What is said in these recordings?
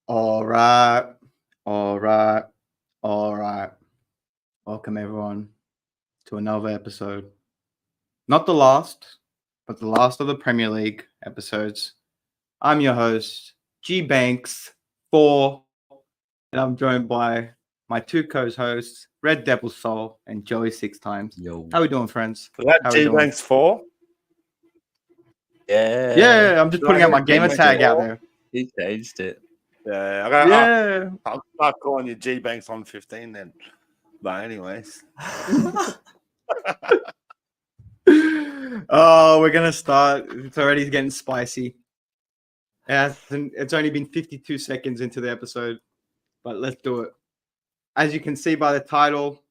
All right, all right, all right. Welcome everyone to another episode. Not the last, but the last of the Premier League episodes. I'm your host, G Banks 4, and I'm joined by my two co-hosts, Red Devil Soul and Joey 6 times. Yo. How we doing, friends? Was that How we doing? GBANKS 4? Yeah, I'm just putting out my gamer tag out there. He changed it. Yeah, I'll start calling you GBANKS on 15 then. But anyways. Oh, we're gonna start. It's already getting spicy. It's only been 52 seconds into the episode, but let's do it. As you can see by the title,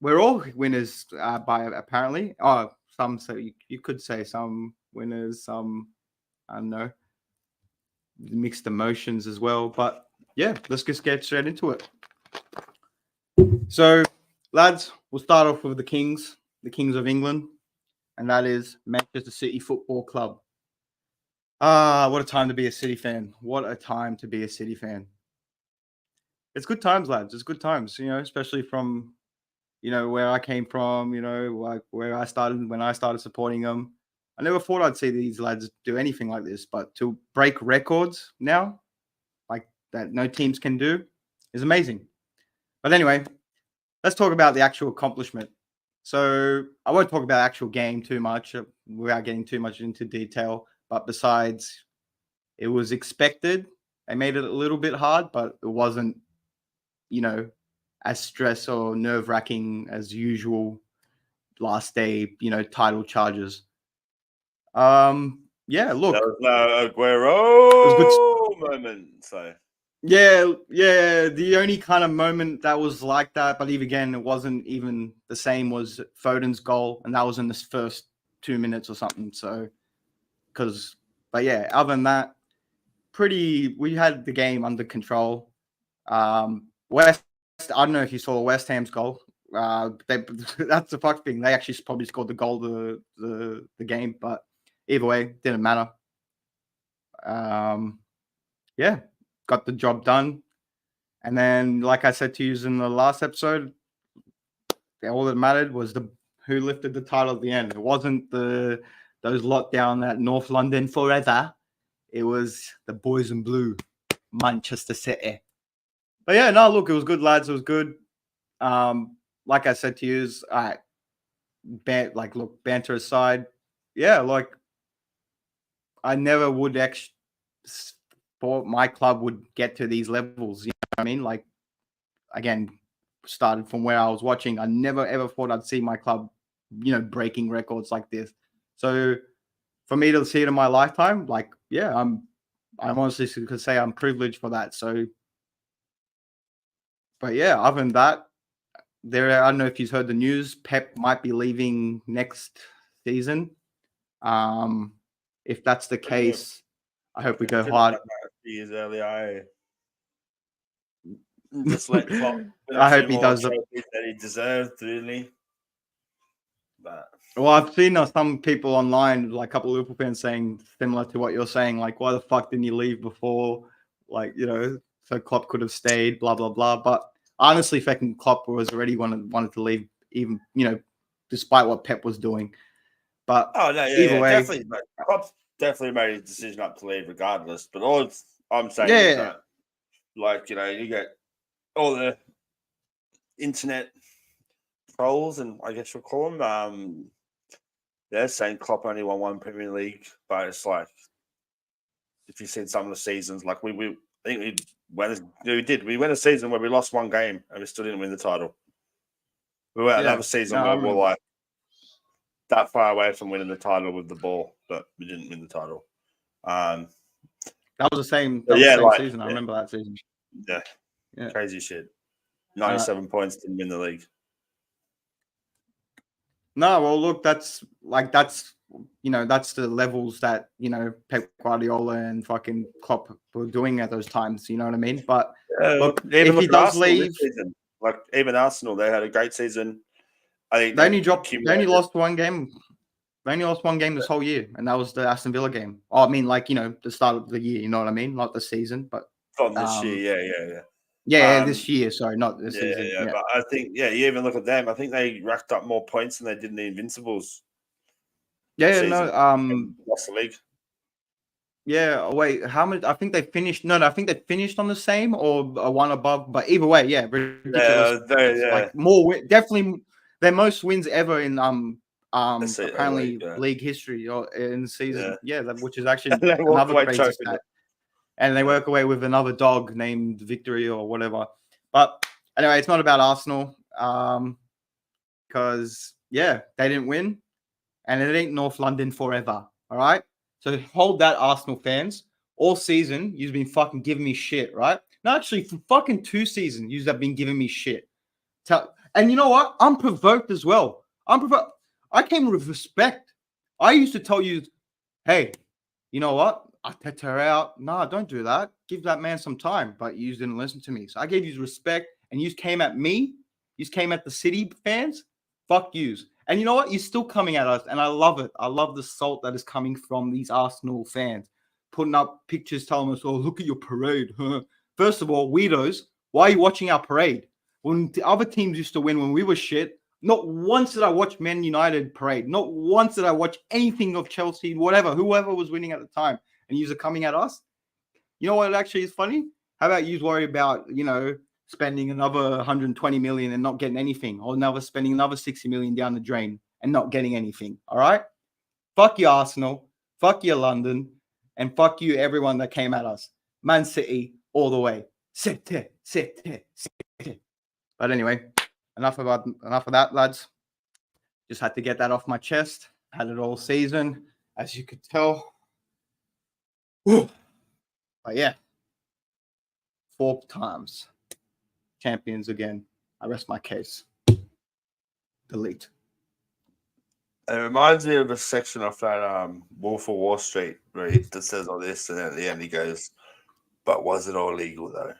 we're all winners by apparently. Oh, some say you could say some winners, some I don't know, mixed emotions as well. But yeah, let's just get straight into it. So, lads, we'll start off with the Kings of England, and that is Manchester City Football Club. What a time to be a City fan. What a time to be a City fan. It's good times, lads. It's good times, especially from, where I came from, like where I started, when I started supporting them. I never thought I'd see these lads do anything like this, but to break records now, like that no teams can do, is amazing. But anyway, let's talk about the actual accomplishment. So I won't talk about the actual game too much without getting too much into detail. But besides, it was expected. They made it a little bit hard, but it wasn't, as stress or nerve-wracking as usual last day, title charges. Yeah, look. There was no Aguero moment, so. Yeah, the only kind of moment that was like that, but even again, it wasn't even the same, was Foden's goal, and that was in the first 2 minutes or something, so... But yeah, other than that, we had the game under control. I don't know if you saw West Ham's goal. That's the fuck thing. They actually probably scored the goal the game, but either way, didn't matter. Yeah, got the job done. And then, like I said to you in the last episode, all that mattered was who lifted the title at the end. It wasn't those lot down at North London forever. It was the boys in blue, Manchester City. But yeah, no, look, it was good, lads. It was good. Like I said to you, banter aside, yeah, like I never would thought my club would get to these levels. You know what I mean? Like, again, started from where I was watching. I never ever thought I'd see my club, breaking records like this. So for me to see it in my lifetime, like, yeah, I'm honestly could say I'm privileged for that. So, but yeah, other than that, I don't know if you've heard the news. Pep might be leaving next season. If that's the case, I hope we go hard. A few years earlier, just let Klopp. I hope he does that he deserves, really. But well, I've seen some people online, like a couple of Liverpool fans, saying similar to what you're saying, like, why the fuck didn't you leave before? Like, so Klopp could have stayed, blah, blah, blah. But honestly, fucking Klopp was already wanted to leave, even, despite what Pep was doing. But either way, definitely, Klopp definitely made a decision not to leave regardless. But all I'm saying is that, like, you get all the internet trolls, and I guess you'll call them, they're saying Klopp only won one Premier League, but it's like, if you've seen some of the seasons, like we win a season where we lost one game and we still didn't win the title. We were another season where we're like that far away from winning the title with the ball, but we didn't win the title. That was the same season. I remember that season. Yeah. Crazy shit. 97 points, didn't win the league. No, well, look, that's the levels that, Pep Guardiola and fucking Klopp were doing at those times, you know what I mean? But look, if he does leave... Like, even Arsenal, they had a great season. I think they only lost one game. They only lost one game this whole year, and that was the Aston Villa game. Oh, I mean, like, the start of the year, you know what I mean? Not the season, but from this year. This year. Sorry, not this season. Yeah, but I think you even look at them. I think they racked up more points than they did in the Invincibles. Lost the league. Yeah, wait, how much? I think they finished. No, I think they finished on the same or one above. But either way, yeah, ridiculous. Like more, definitely their most wins ever in apparently league history or in the season. Yeah, which is actually another crazy stat. And they work away with another dog named Victory or whatever. But anyway, it's not about Arsenal because they didn't win, and it ain't North London forever. All right. So hold that, Arsenal fans. All season, you've been fucking giving me shit, right? No, actually, for fucking 2 seasons, you've been giving me shit. And you know what? I'm provoked as well. I came with respect. I used to tell you, hey, you know what? I take her out. No, don't do that. Give that man some time. But you didn't listen to me. So I gave you respect, and you came at me. You came at the City fans. Fuck yous. And you know what? You're still coming at us, and I love it. I love the salt that is coming from these Arsenal fans, putting up pictures telling us, oh, look at your parade. First of all, weirdos, why are you watching our parade? When the other teams used to win when we were shit, not once did I watch Man United parade. Not once did I watch anything of Chelsea, whoever was winning at the time. And you're coming at us? You know what actually is funny? How about you worry about, spending another 120 million and not getting anything, or spending another 60 million down the drain and not getting anything. All right. Fuck you, Arsenal. Fuck you, London. And fuck you, everyone that came at us. Man City all the way. City. But anyway, enough of that, lads. Just had to get that off my chest. Had it all season, as you could tell. Whew. But yeah, 4 times. Champions again. I rest my case. Delete. It reminds me of a section of that Wolf of Wall Street where he just says all this, and then at the end he goes, "But was it all legal though?"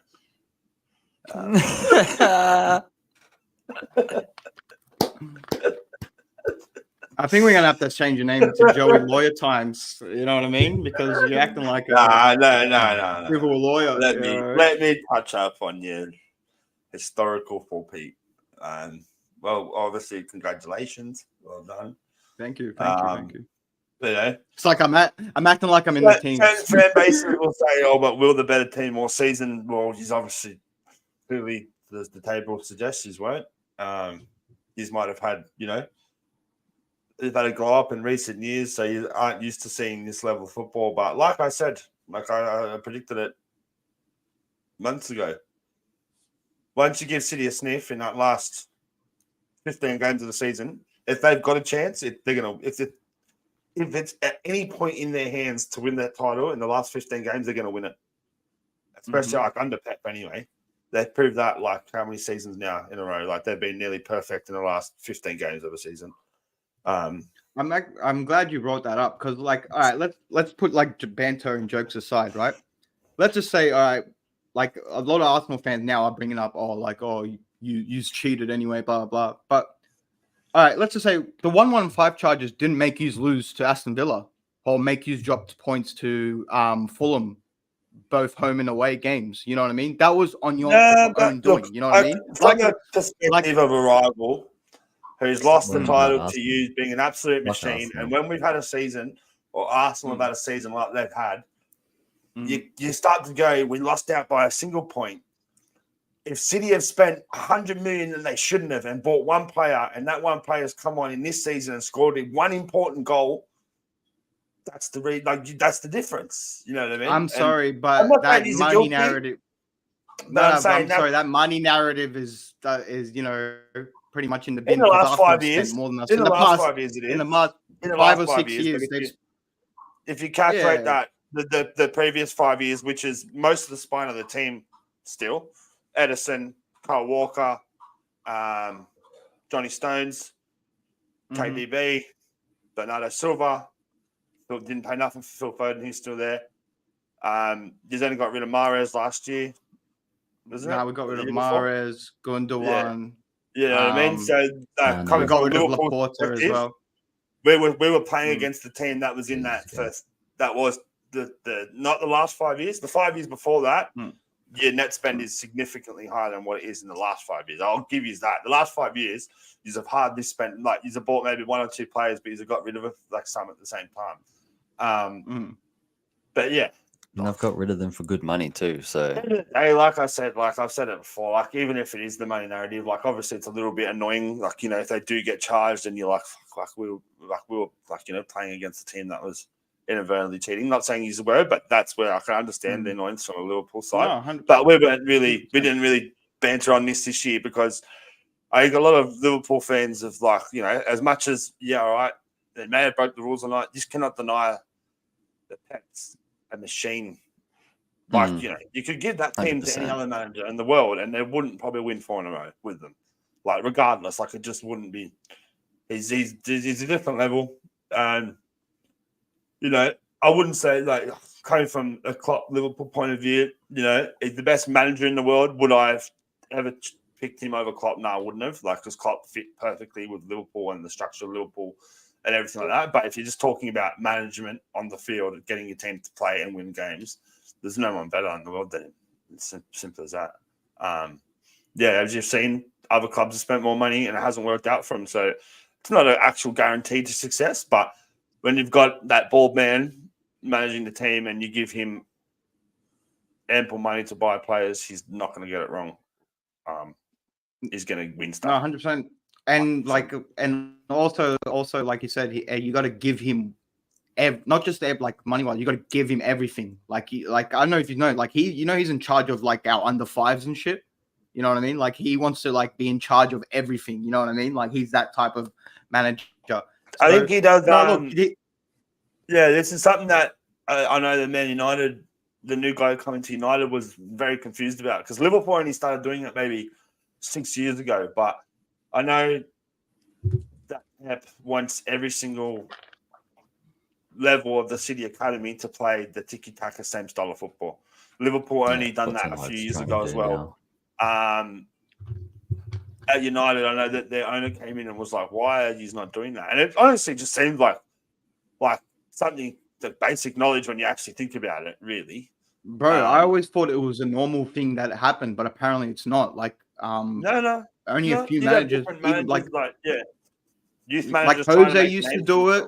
I think we're gonna have to change your name to Joey Lawyer Times. You know what I mean? Because you're acting like no. Lawyer. Let me touch up on your historical for Pete. Well, obviously, congratulations. Well done. Thank you. But, it's like I'm acting like I'm in the team. Fan bases will say, "Oh, but will the better team all season?" Well, he's obviously clearly the table suggests he's won't. He's might have had, they've had to grow up in recent years, so you aren't used to seeing this level of football. But like I said, I predicted it months ago. Once you give City a sniff in that last 15 games of the season, if they've got a chance, if it's at any point in their hands to win that title in the last 15 games, they're going to win it. Especially like under Pep anyway. They've proved that like how many seasons now in a row? Like they've been nearly perfect in the last 15 games of a season. I'm glad you brought that up because, like, all right, let's put like banter and jokes aside, right? Let's just say, all right, like a lot of Arsenal fans now are bringing up, you cheated anyway, blah blah. But all right, let's just say the 115 charges didn't make you lose to Aston Villa or make you drop points to Fulham, both home and away games. You know what I mean? That was on your own doing. You know what I mean? From the perspective of a rival who's lost the title to you being an absolute machine. And when we've had a season, or Arsenal have had a season like they've had, you start to go, we lost out by a single point. If City have spent 100 million and they shouldn't have and bought one player, and that one player has come on in this season and scored one important goal, that's the difference. You know what I mean? I'm sorry, but that money narrative. That money narrative is pretty much in the bin. In the last 5 years, more than us. In the last 5 years, it is. In the last 5 or 6 years, if you calculate that, the previous 5 years, which is most of the spine of the team still, Edison, Kyle Walker, Johnny Stones, KDB, Bernardo Silva, didn't pay nothing for Phil Foden, he's still there. He's only got rid of Mahrez last year. We got rid of Mahrez, Gundogan. You know what I mean? So we got rid of Laporte as well. We were playing against the team that was in that first. That was the not the last 5 years. The 5 years before that your net spend is significantly higher than what it is in the last 5 years. I'll give you that. The last 5 years, you've hardly spent, like, you've bought maybe 1 or 2 players, but you've got rid of like some at the same time. But yeah. And I've got rid of them for good money too. So hey, like I said, like I've said it before, like even if it is the money narrative, like obviously it's a little bit annoying. Like, you know, if they do get charged and you're like, fuck, like we were you know, playing against a team that was inadvertently cheating. Not saying use the word, but that's where I can understand the annoyance from a Liverpool side. No, but we didn't really banter on this year because I think a lot of Liverpool fans of, like, you know, as much as, yeah, all right, they may have broke the rules or not, you just cannot deny the Pep's a machine. Like, you know, you could give that team 100%. To any other manager in the world and they wouldn't probably win 4 in a row with them. Like, regardless, like, it just wouldn't be. He's a different level. And, you know, I wouldn't say, like, coming from a Klopp Liverpool point of view, you know, he's the best manager in the world. Would I have ever picked him over Klopp? No, I wouldn't have. Like, because Klopp fit perfectly with Liverpool and the structure of Liverpool and everything like that. But if you're just talking about management on the field, getting your team to play and win games, there's no one better in the world than him. It's simple as that. Yeah, as you've seen, other clubs have spent more money and it hasn't worked out for them. So it's not an actual guarantee to success. But when you've got that bald man managing the team and you give him ample money to buy players, he's not going to get it wrong. He's going to win stuff. No, 100%. And like, and also like you said, you got to give him. Not just like money wise, you got to give him everything. Like I don't know if you know, like he's in charge of like our under 5s and shit. You know what I mean? Like he wants to like be in charge of everything. You know what I mean? Like he's that type of manager. So, I think he does. Yeah, this is something that I know that Man United, the new guy coming to United, was very confused about because Liverpool only started doing it maybe 6 years ago. But I know that Pep wants every single level of the City Academy to play the tiki-taka same style of football. Liverpool only done that a few years ago as well. At United, I know that their owner came in and was like, why are you not doing that? And it honestly just seemed like something, the basic knowledge when you actually think about it, really. Bro, I always thought it was a normal thing that happened, but apparently it's not. Like, no. Only a few managers, even like youth managers. Like Jose used to do it.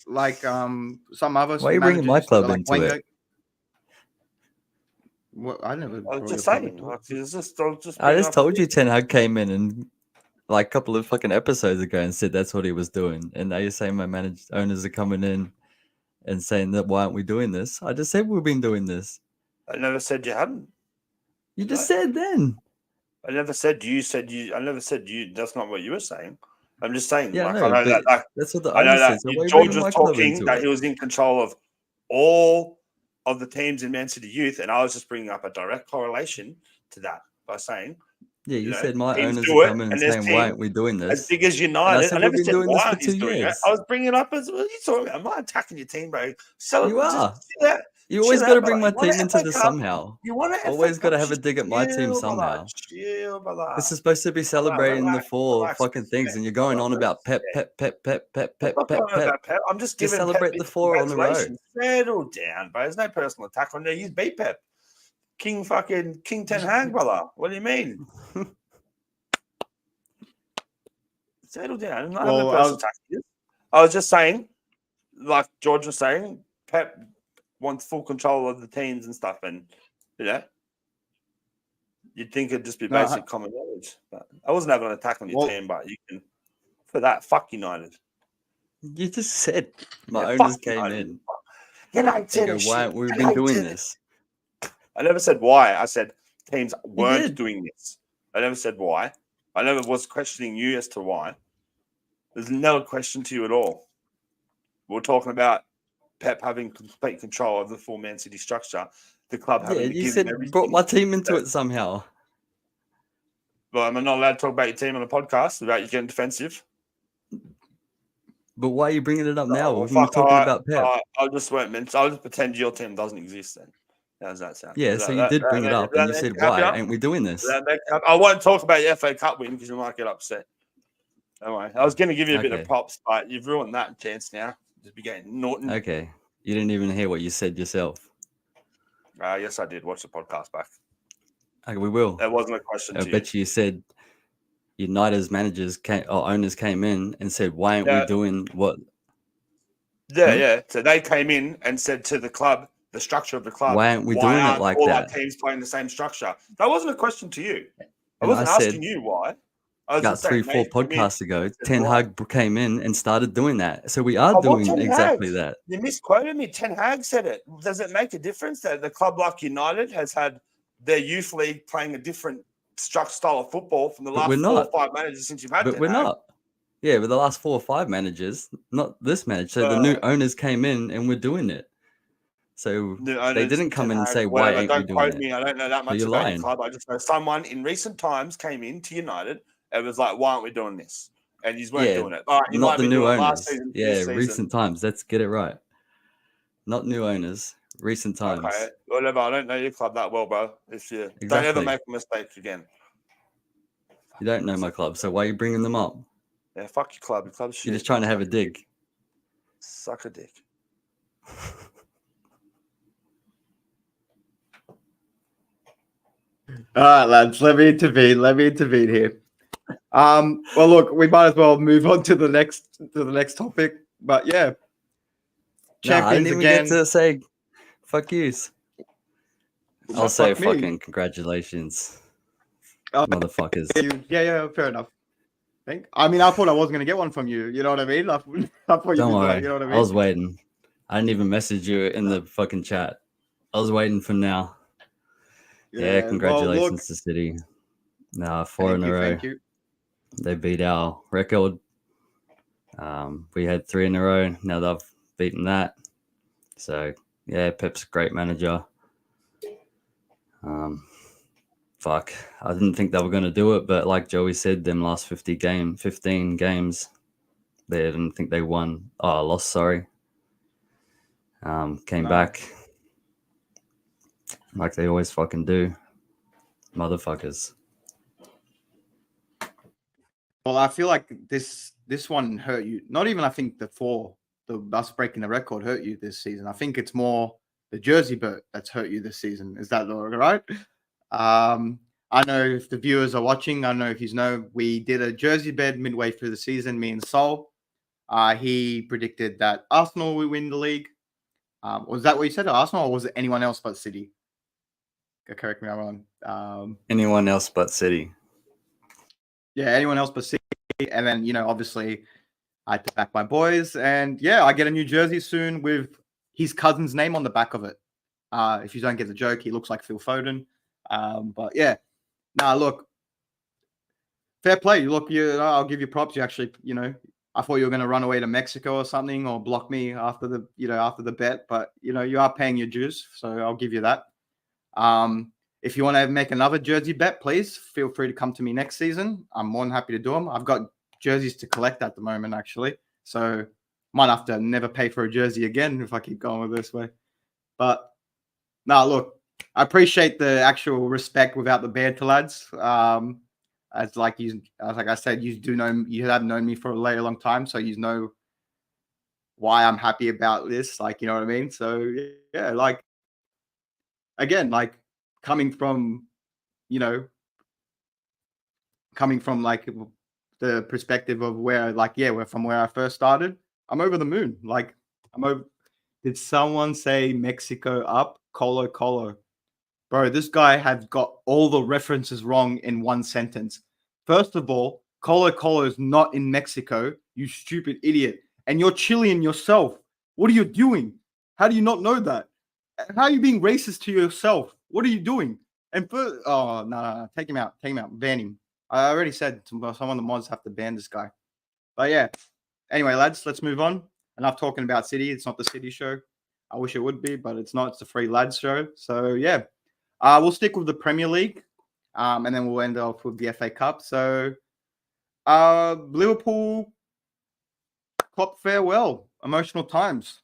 Like some other. Why are you bringing my club into it? Well, I never. I was just saying. I just told you Ten Hag came in and like a couple of fucking episodes ago and said that's what he was doing, and now you're saying my owners are coming in and saying that why aren't we doing this? I just said we've been doing this. I never said you hadn't. You just said then. I never said you said you. I never said you. That's not what you were saying. I'm just saying. Yeah, like, no, I know that. Like, that's what the I know that so George was talking that he was in control of all of the teams in Man City Youth, and I was just bringing up a direct correlation to that by saying, yeah, you said my owners are coming and saying, why aren't we doing this? As big as United, I never said why aren't you doing it. I was bringing it up as, what are you talking about? I'm not attacking your team, bro. You are. You always got to bring my team into this somehow. You want to always got to have a dig at my team somehow. This is supposed to be celebrating the 4 fucking things, and you're going on about Pep. I'm just giving celebrate the 4 on the road. Settle down, bro. There's no personal attack on there. You beat Pep. King Ten Hag, brother. What do you mean? Settle down. I'm not having a personal attack. I was just saying, like George was saying, Pep wants full control of the teams and stuff, and you'd think it'd just be basic common knowledge. But I wasn't having an attack on your team, but you can for that. Fuck United. You just said my owners came in. United. Why we've been doing this? I never said why. I said teams weren't doing this. I never said why. I never was questioning you as to why. There's no question to you at all. We're talking about Pep having complete control of the full Man City structure. The club having to you give said everything. Brought my team into it somehow. Well, I'm not allowed to talk about your team on a podcast without you getting defensive. But why are you bringing it up now? We're talking about Pep. I'll just pretend your team doesn't exist then. How does that sound? Yeah, so you did bring it up and you said, why ain't we doing this? I won't talk about your FA Cup win because you might get upset. Anyway, I was going to give you a bit of props, but you've ruined that chance now. Just be getting Norton. Okay. You didn't even hear what you said yourself. Yes, I did. Watch the podcast back. Okay, we will. That wasn't a question I to bet you said United's managers or owners came in and said, "Why aren't Yeah. we doing what?" Yeah. So they came in and said to the club, the structure of the club, Why aren't we doing it aren't like all that? our teams playing the same structure? That wasn't a question to you. I And wasn't I said, asking you why. I was About just saying, 3-4 mate, come in, podcasts ago, said Ten why. Hag came in and started doing that. So we are what doing Ten exactly Hag? that. You misquoted me. Ten Hag said it. Does it make a difference that the club like United has had their youth league playing a different style of football from the But we're last 4 not. or 5 managers since you've had But Ten we're Hag? not. Yeah, with the last 4 or 5 managers, not this manager. So the new owners came in and we're doing it. So they didn't come in and say, "Why ain't we Don't doing quote it?" me. I don't know that much you're about lying. your club. I just know someone in recent times came into United and was like, "Why aren't we doing this?" And you weren't Yeah, doing it. All right, you not might the be new doing it owners. last season, Yeah, this season. recent times. Let's get it right. Not new owners. Recent times. Okay, whatever. I don't know your club that well, bro. If you don't ever Exactly. make a mistake again. You don't know my club, so why are you bringing them up? Yeah, fuck your club. Your club's shit. You're just trying to have a dig. Suck a dick. All right, lads. Let me intervene here. Well, look, we might as well move on to the next topic. But yeah, No, I didn't champions even again. get to say fuck yous. I'll Well, say fuck me. fucking congratulations, Oh, motherfuckers. Yeah, fair enough. I mean, I thought I wasn't gonna get one from you. You know what I mean? I thought you'd Don't be worry. like, you know what I mean? I was waiting. I didn't even message you in the fucking chat. I was waiting for now. Yeah, congratulations well, look, to City. 4 in a row. Thank you. They beat our record. We had 3 in a row. Now they've beaten that. So yeah, Pep's a great manager. Fuck, I didn't think they were going to do it, but like Joey said, them last 15 games, they didn't think they won. Oh, lost, sorry. Came back like they always fucking do. Motherfuckers. Well, I feel like this one hurt you. Not even I think the us breaking the record hurt you this season. I think it's more the jersey bet that's hurt you this season. Is that right? I know if the viewers are watching, I don't know if you know, we did a jersey bet midway through the season, me and Sol. He predicted that Arsenal will win the league. Was that what you said, Arsenal, or was it anyone else but City? Correct me if I'm wrong. Anyone else but City. Yeah, anyone else but City. And then, obviously, I had to back my boys. And yeah, I get a new jersey soon with his cousin's name on the back of it. If you don't get the joke, he looks like Phil Foden. But yeah, look, fair play. Look, I'll give you props. You actually, I thought you were going to run away to Mexico or something, or block me after the bet. But you are paying your dues, so I'll give you that. If you want to make another jersey bet, please feel free to come to me next season. I'm more than happy to do them. I've got jerseys to collect at the moment, actually. So might have to never pay for a jersey again if I keep going with this way. But look, I appreciate the actual respect without the banter, lads. As like I said, you have known me for a very long time, so you know why I'm happy about this. Like, you know what I mean? So yeah, like again, like coming from like the perspective of where, from where I first started, I'm over the moon. Like I'm over. Did someone say Mexico up? Colo Colo. Bro, this guy has got all the references wrong in one sentence. First of all, Colo Colo is not in Mexico, you stupid idiot. And you're Chilean yourself. What are you doing? How do you not know that? How are you being racist to yourself? What are you doing? And no, take him out, ban him. I already said some of the mods have to ban this guy. But yeah, anyway, lads, let's move on. Enough talking about City. It's not the City show. I wish it would be, but it's not. It's the Free Lads show. So yeah, we'll stick with the Premier League, and then we'll end off with the FA Cup. So Liverpool, Klopp farewell. Emotional times.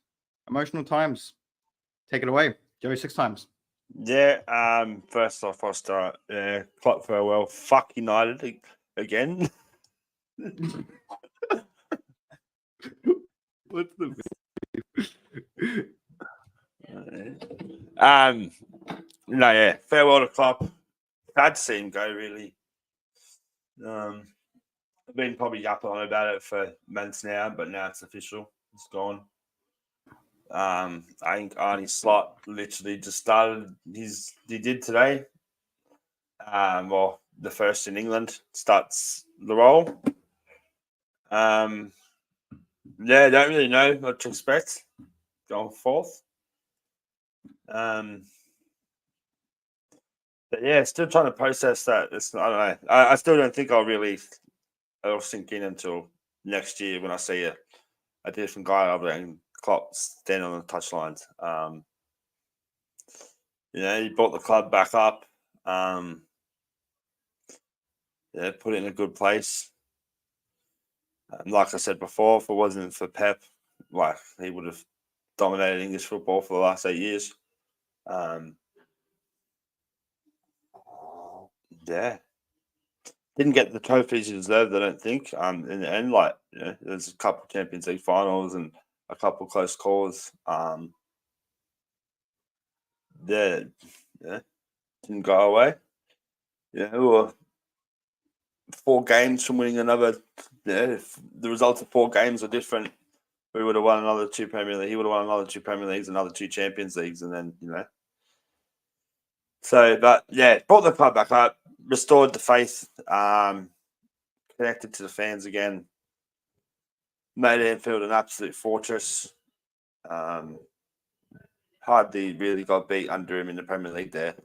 Take it away, Joey. 6 times. Yeah. First off, I'll start. Klopp farewell. Fuck United again. What's the No, yeah. Farewell to Klopp. Sad to see him go, really. I've been probably yapping on about it for months now, but now it's official. It's gone. I think Arnie Slot literally just started he did today. Well, the first in England starts the role. Yeah, don't really know what to expect going forth. But yeah, still trying to process that. I don't know. I still don't think it'll sink in until next year when I see a different guy over there and Klopps standing on the touchlines. He brought the club back up. Put it in a good place. Like I said before, if it wasn't for Pep, he would have dominated English football for the last 8 years. Didn't get the trophies he deserved, I don't think. In the end, there's a couple of Champions League finals and a couple of close calls. Didn't go away. We were 4 games from winning another. If the results of 4 games are different, we would have won another 2 Premier League. He would have won another 2 Premier Leagues, another 2 Champions Leagues, and then So, but yeah, brought the club back up, restored the faith, connected to the fans again, made Anfield an absolute fortress. Hardly really got beat under him in the Premier League there.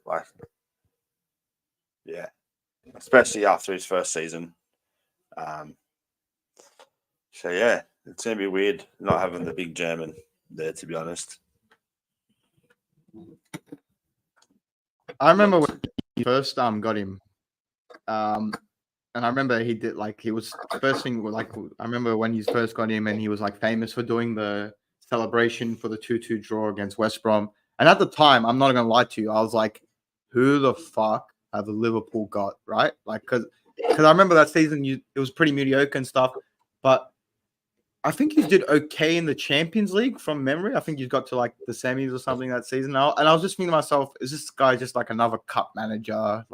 Especially after his first season. So yeah, it's gonna be weird not having the big German there, to be honest. I remember when he first got him, and I remember he did he was first thing I remember when he first got him and he was famous for doing the celebration for the 2-2 draw against West Brom. And at the time, I'm not gonna lie to you, I was like, who the fuck have Liverpool got, right? Because I remember that season it was pretty mediocre and stuff, but I think you did okay in the Champions League from memory. I think you got to the semis or something that season. And I was just thinking to myself, is this guy just another cup manager?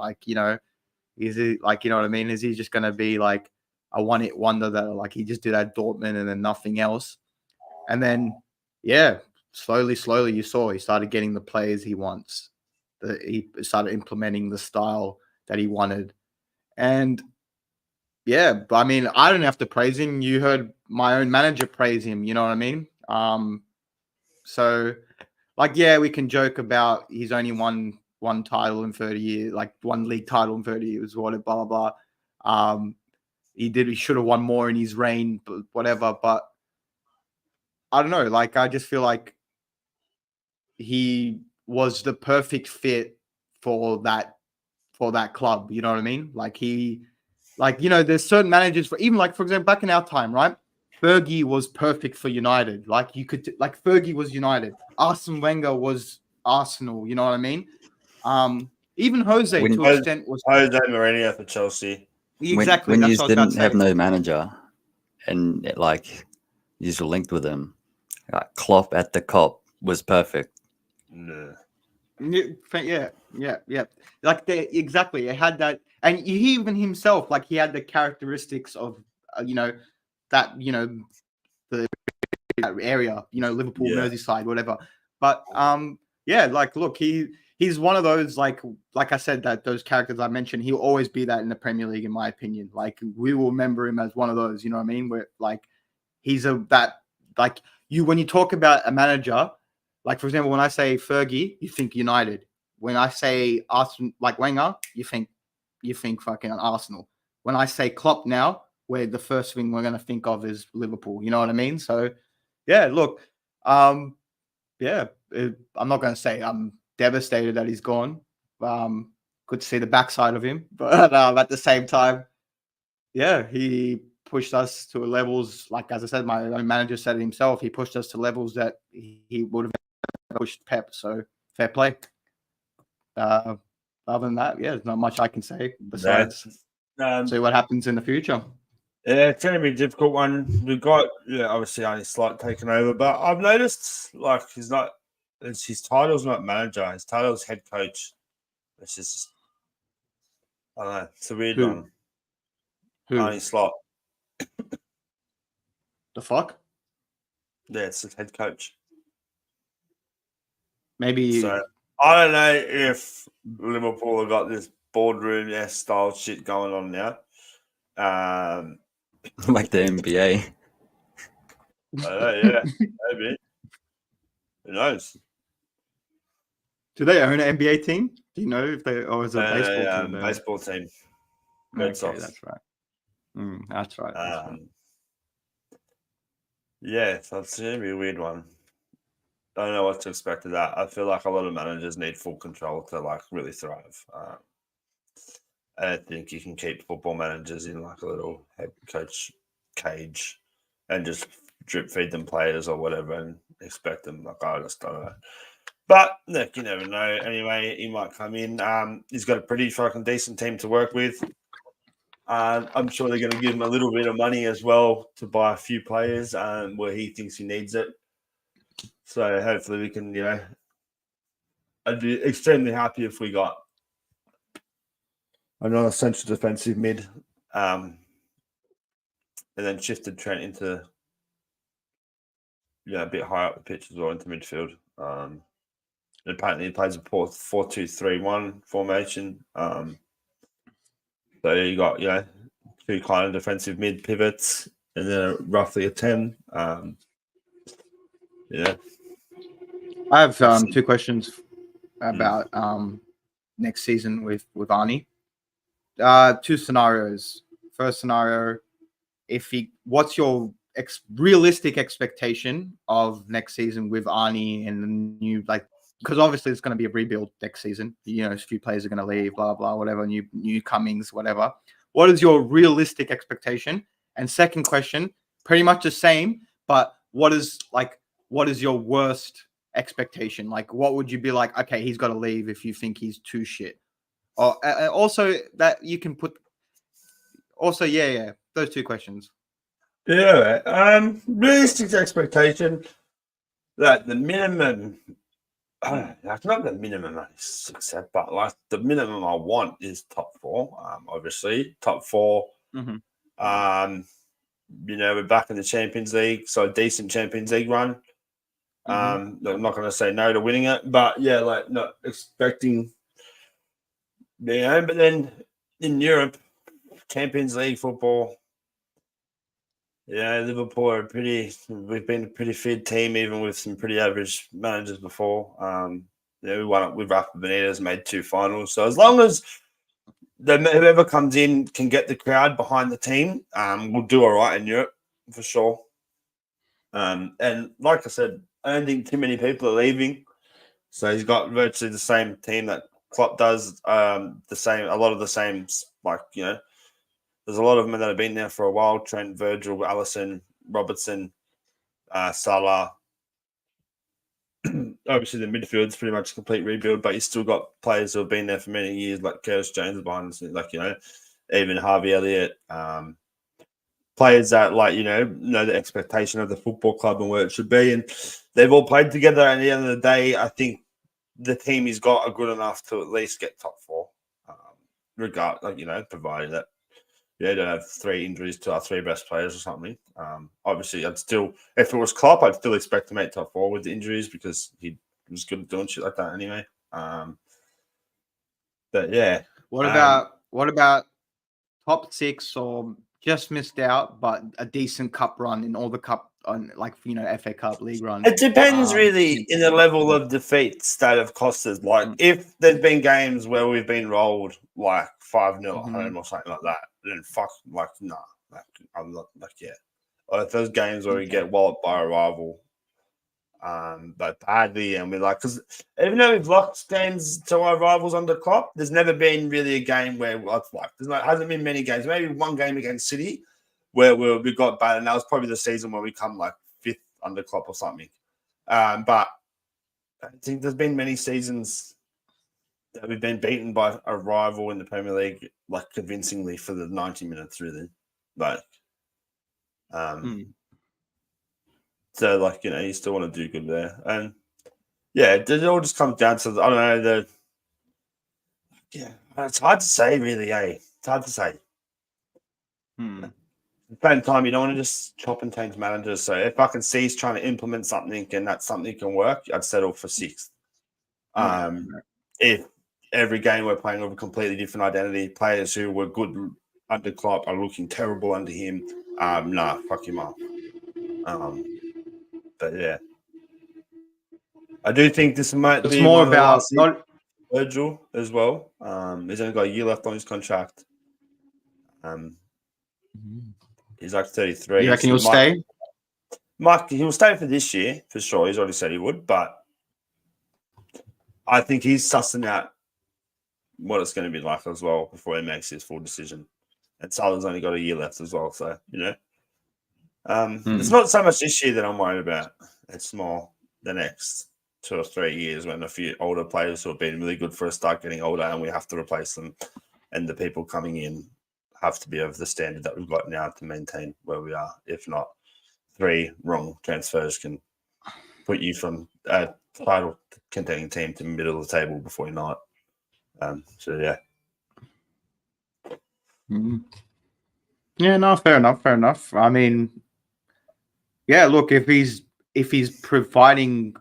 Is he you know what I mean? Is he just going to be a one-hit wonder that he just did at Dortmund and then nothing else? And then, slowly you saw he started getting the players he wants. He started implementing the style that he wanted. And yeah, but I mean, I don't have to praise him. You heard my own manager praise him. You know what I mean? So, we can joke about he's only won one title in 30 years, one league title in 30 years, blah, blah, blah. He should have won more in his reign, but whatever. But I don't know. I just feel like he was the perfect fit for that club. You know what I mean? There's certain managers for for example, back in our time, right? Fergie was perfect for United. Fergie was United. Arsene Wenger was Arsenal. You know what I mean? Even Jose to an extent was Jose Mourinho for Chelsea. Exactly. When you didn't have no manager, and you were linked with him, Klopp at the Kop was perfect. No. Yeah. Exactly. It had that, and he even himself, he had the characteristics of, the area, Liverpool, Merseyside, whatever. But look, he's one of those, like I said, that those characters I mentioned, he'll always be that in the Premier League, in my opinion. We will remember him as one of those, you know what I mean? Where he's when you talk about a manager. For example, when I say Fergie, you think United. When I say Arsenal, Wenger, you think fucking Arsenal. When I say Klopp now, the first thing we're going to think of is Liverpool. You know what I mean? So, yeah, look, I'm not going to say I'm devastated that he's gone. Good to see the backside of him. But at the same time, he pushed us to levels, as I said, my own manager said it himself, he pushed us to levels that he would have pushed Pep, so fair play. Other than that, there's not much I can say besides see what happens in the future. Yeah, it's going to be a difficult one. We've got obviously only slight taken over, but I've noticed his title's not manager, his title's head coach, which is I don't know. It's a weird Who? one. Who? Arnie Slot. The fuck? Yeah, it's the head coach. Maybe. So I don't know if Liverpool have got this boardroom style shit going on now. Like the NBA. I don't know, yeah, maybe. Who knows? Do they own an NBA team? Do you know if they, or is it a baseball team? Baseball team. Red Okay, Sox. that's right. That's right. That's right. Yeah, so it's gonna be a weird one. I don't know what to expect of that. I feel like a lot of managers need full control to like really thrive. I don't think you can keep football managers in like a little head coach cage and just drip feed them players or whatever and expect them. Like I just don't know. But look, you never know. Anyway, he might come in. He's got a pretty fucking decent team to work with. I'm sure they're going to give him a little bit of money as well to buy a few players where he thinks he needs it. So hopefully we can, I'd be extremely happy if we got another central defensive mid and then shifted Trent into a bit higher up the pitch as well into midfield. And apparently he plays a 4-2-3-1 formation. So you got, two kind of defensive mid pivots and then roughly a 10. Yeah. I have two questions about next season with Arnie. Two scenarios. First scenario, what's your realistic expectation of next season with Arnie and the new, because obviously it's going to be a rebuild next season. A few players are going to leave, blah blah, whatever, new comings, whatever. What is your realistic expectation? And second question, pretty much the same, but what is your worst expectation? Like, what would you be like? Okay, he's got to leave if you think he's too shit. Or also that you can put. Also, yeah, those two questions. Yeah, realistic expectation that the minimum, that's not the minimum I accept, but like the minimum I want is top four. Obviously, top four. Mm-hmm. We're back in the Champions League, so a decent Champions League run. I'm not going to say no to winning it, but yeah, like not expecting. But then in Europe, Champions League football. Yeah, Liverpool are we've been a pretty fit team, even with some pretty average managers before. We won it with Rafa Benitez, made 2 finals. So as long as whoever comes in can get the crowd behind the team, we'll do all right in Europe for sure. And like I said, I don't think too many people are leaving. So he's got virtually the same team that Klopp does. A lot of the same, there's a lot of them that have been there for a while. Trent, Virgil, Alisson, Robertson, Salah. Obviously, the midfield's pretty much a complete rebuild, but you've still got players who have been there for many years, like Curtis Jones behind us, even Harvey Elliott. Players that, know the expectation of the football club and where it should be. And they've all played together. And at the end of the day, I think the team has got a good enough to at least get top 4, provided that don't have 3 injuries to our 3 best players or something. Obviously, if it was Klopp, I'd still expect to make top 4 with the injuries because he was good at doing shit like that anyway. But yeah. What about top 6 or just missed out, but a decent cup run in all the cup on FA Cup, league run? It depends really in the level of defeats that have cost us. Like if there's been games where we've been rolled like 5-0 at home or something like that, then I'm not Or if there's games where we get walloped by a rival, but badly, and because even though we've lost games to our rivals under Klopp, there's never been really a game where hasn't been many games. Maybe one game against City where we got bad, and that was probably the season where we come 5th under Klopp or something. But I don't think there's been many seasons that we've been beaten by a rival in the Premier League convincingly for the 90 minutes, really. So you still want to do good there, and yeah, it all just comes down to I It's hard to say, really. It's hard to say. Hmm. At the same time, you don't want to just chop and change managers. So if I can see he's trying to implement something and that something can work, I'd settle for 6th. If every game we're playing with a completely different identity, players who were good under Klopp are looking terrible under him, nah, fuck him up. But yeah, I do think this might It's be more one of the about last not. Virgil as well. He's only got a year left on his contract. He's like 33. You reckon so he'll stay? He'll stay for this year for sure. He's already said he would, but I think he's sussing out what it's going to be like as well before he makes his full decision. And Salah's only got a year left as well, so it's not so much this year that I'm worried about. It's more the next 2 or 3 years when a few older players who have been really good for us start getting older and we have to replace them, and the people coming in have to be of the standard that we've got now to maintain where we are. If not, 3 wrong transfers can put you from a title contending team to middle of the table before you know it. So yeah. Yeah, no, fair enough. I mean, yeah, look, if he's providing,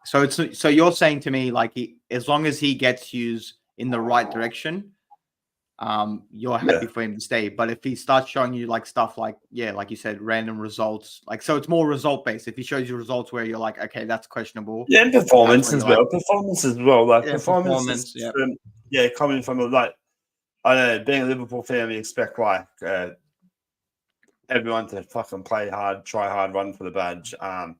so you're saying to me like as long as he gets used in the right direction, you're happy for him to stay. But if he starts showing you like stuff like like you said, random results, like so it's more result based. If he shows you results where you're like, okay, that's questionable. Yeah, and performance as well. Like performance. Coming from like I don't know, being a Liverpool fan, we expect like everyone to fucking play hard, try hard, run for the badge, and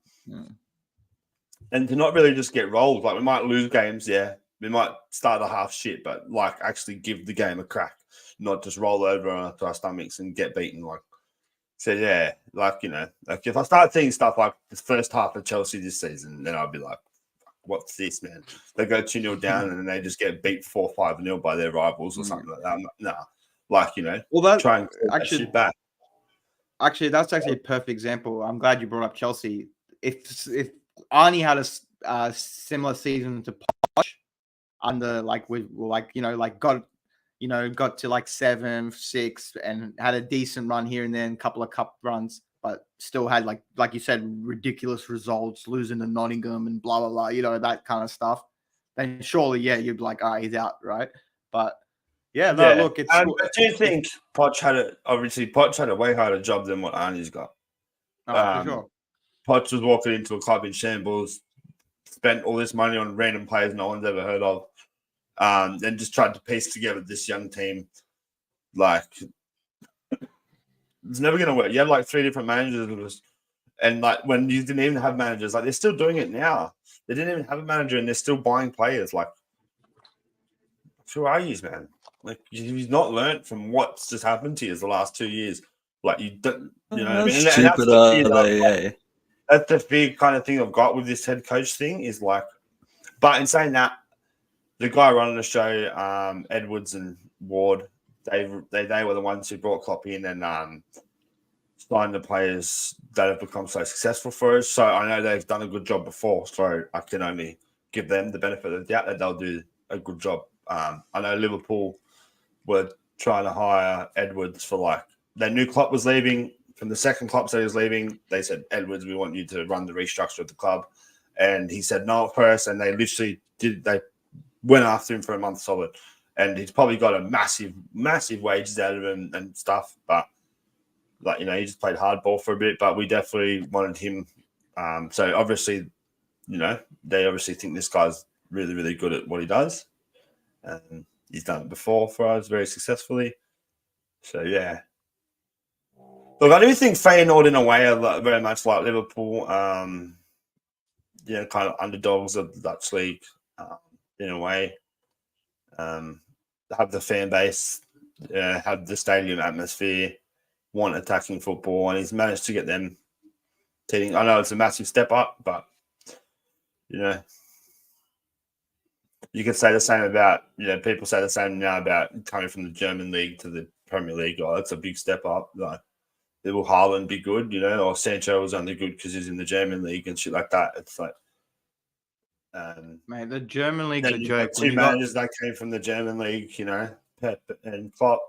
to not really just get rolled. Like we might lose games, we might start a half shit, but like actually give the game a crack, not just roll over onto our stomachs and get beaten. Like, so like like if I start seeing stuff like the first half of Chelsea this season, then I'll be like, what's this, man? They go 2-0 down and then they just get beat 4-5-0 by their rivals or something like that. Nah, like well, try and actually shit back. Actually, that's actually a perfect example. I'm glad you brought up Chelsea. If Arnie had a similar season to Poch under like got to like 7th, 6th, and had a decent run here and then, a couple of cup runs, but still had like you said, ridiculous results, losing to Nottingham and blah blah blah, that kind of stuff. Then surely, you'd be like, all right, he's out, right? But look, it's. I do think Poch had a way harder job than what Arnie's got. For sure. Poch was walking into a club in shambles, spent all this money on random players no one's ever heard of, and just tried to piece together this young team. Like, it's never going to work. You had like 3 different managers, and like when you didn't even have managers, like they're still doing it now. They didn't even have a manager, and they're still buying players. Like, who are you, man? Like, you've not learned from what's just happened to you the last 2 years. Like, you don't, what I mean? Stupid are they? That's the big kind of thing I've got with this head coach thing is like, but in saying that, the guy running the show, Edwards and Ward, they were the ones who brought Klopp in and signed the players that have become so successful for us. So I know they've done a good job before. So I can only give them the benefit of the doubt that they'll do a good job. I know Liverpool were trying to hire Edwards for like, they knew Klopp was leaving. From the second Klopp said he was leaving, they said, Edwards, we want you to run the restructure of the club. And he said no at first, and they literally they went after him for a month solid. And he's probably got a massive, massive wages out of him and stuff. But, like, he just played hardball for a bit, but we definitely wanted him. So, obviously, they obviously think this guy's really, really good at what he does. And he's done it before for us very successfully. So, yeah. Look, I do think Feyenoord in a way are very much like Liverpool, kind of underdogs of the Dutch league in a way. Have the fan base, have the stadium atmosphere, want attacking football, and he's managed to get them teething. I know it's a massive step up, but, you could say the same about, people say the same now about coming from the German league to the Premier League. Oh, that's a big step up. Like, will Haaland be good, or Sancho was only good because he's in the German league and shit like that. It's like, Mate, the German league's Then a you've joke. got two managers that came from the German league, you know, Pep and Klopp.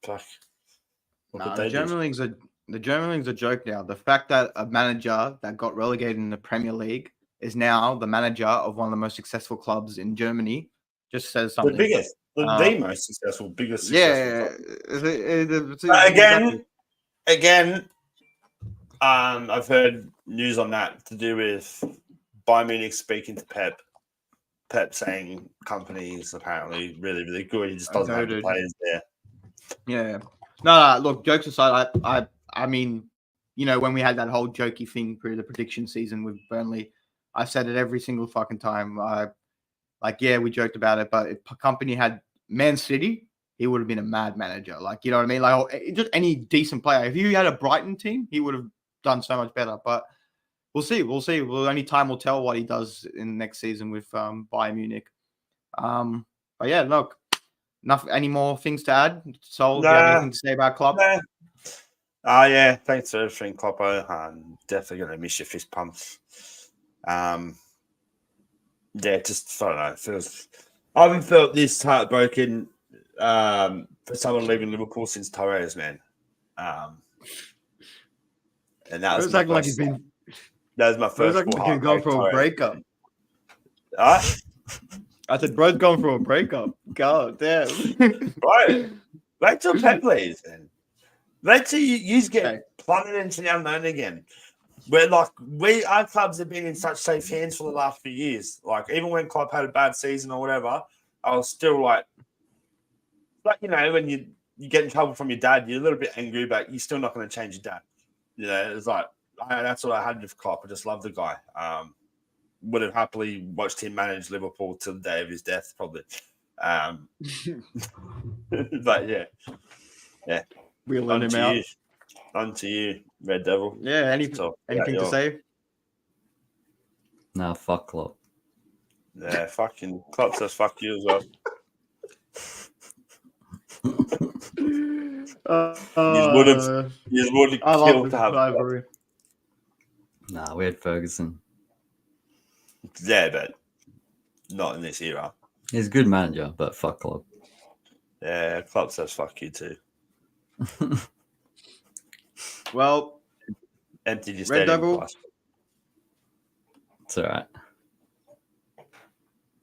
Fuck. Nah, the German league's a joke now. The fact that a manager that got relegated in the Premier League is now the manager of one of the most successful clubs in Germany just says something. The biggest, the most successful, biggest yeah, successful club. Again, I've heard news on that to do with Bayern Munich speaking to Pep. Pep saying company's apparently really, really good. He just doesn't have the players there. Yeah. No, look, jokes aside, I mean, you know, when we had that whole jokey thing through the prediction season with Burnley, I said it every single fucking time. We joked about it, but if company had Man City, he would have been a mad manager. Like, you know what I mean? Like, just any decent player. If you had a Brighton team, he would have done so much better. But we'll see. Only time will tell what he does in next season with Bayern Munich. But yeah, look. Any more things to add? Sol, do you have anything to say about Klopp? Yeah, thanks for everything, Kloppo. I'm definitely going to miss your fist pumps. Yeah, just, I don't know, it feels... I haven't felt this heartbroken for someone leaving Liverpool since Torres, man. And that was my like he's been... That was my first full heartbreak. Going for a breakup. I said, bro's going for a breakup. God damn. Right. Wait till Pep leaves, man. Wait till you get plummeted into the unknown again. Where, like, our clubs have been in such safe hands for the last few years. Like, even when Klopp had a bad season or whatever, I was still like, you know, when you get in trouble from your dad, you're a little bit angry, but you're still not going to change your dad. You know, it's like, that's what I had with Klopp. I just love the guy. Would have happily watched him manage Liverpool till the day of his death, probably. But yeah, we'll let him out. On to you, Red Devil. Yeah, anything to say? Nah, fuck Klopp. Yeah, fucking Klopp says fuck you as well. You would have killed to have rivalry. Nah, we had Ferguson. Yeah, but not in this era. He's a good manager, but fuck Klopp. Yeah, Klopp says fuck you too. Well, emptied your Red Devil. It's all right.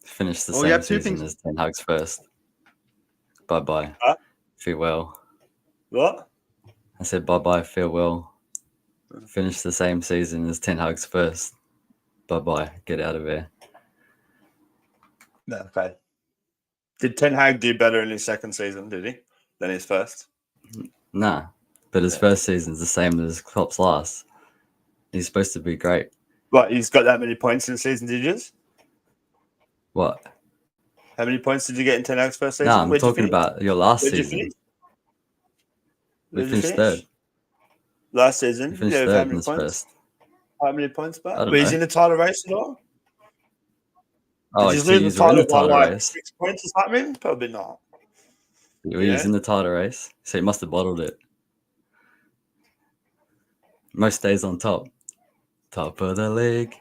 Finish the same season as Ten Hag's first. Bye-bye. Huh? Farewell. What? I said bye-bye, farewell. Finish the same season as Ten Hag's first. Bye-bye. Get out of there. Okay. Did Ten Hag do better in his second season, did he, than his first? Nah. But his first season's the same as Klopp's last. He's supposed to be great. What, he's got that many points in the season, did you? What? How many points did you get in Ten Hag's first season? No, I'm talking about your last season. We finished third. Last season? We finished third in his first. How many points, but I don't were know. he in the title race at all? Oh, did so you lose the title by like race. 6 points or something? Probably not. He was in the title race, so he must have bottled it. Most days on top. Top of the league.